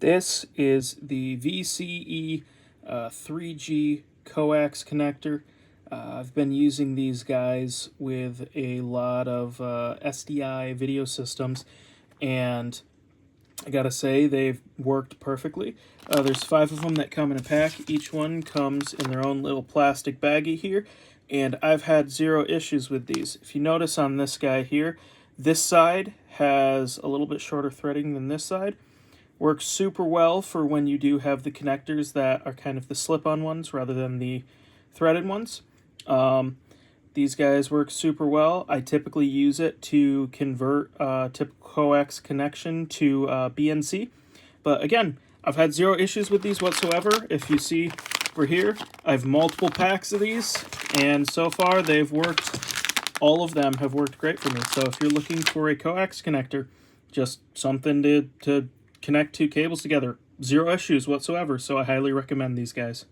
This is the VCE 3G coax connector. I've been using these guys with a lot of SDI video systems, and I gotta say they've worked perfectly. There's 5 of them that come in a pack. Each one comes in their own little plastic baggie here, and I've had 0 issues with these. If you notice on this guy here, this side has a little bit shorter threading than this side. Works super well for when you do have the connectors that are kind of the slip-on ones rather than the threaded ones. These guys work super well. I typically use it to convert typical coax connection to BNC. But again, I've had 0 issues with these whatsoever. If you see over here, I have multiple packs of these, and so far they've worked. All of them have worked great for me. So if you're looking for a coax connector, just something to connect 2 cables together, 0 issues whatsoever. So I highly recommend these guys.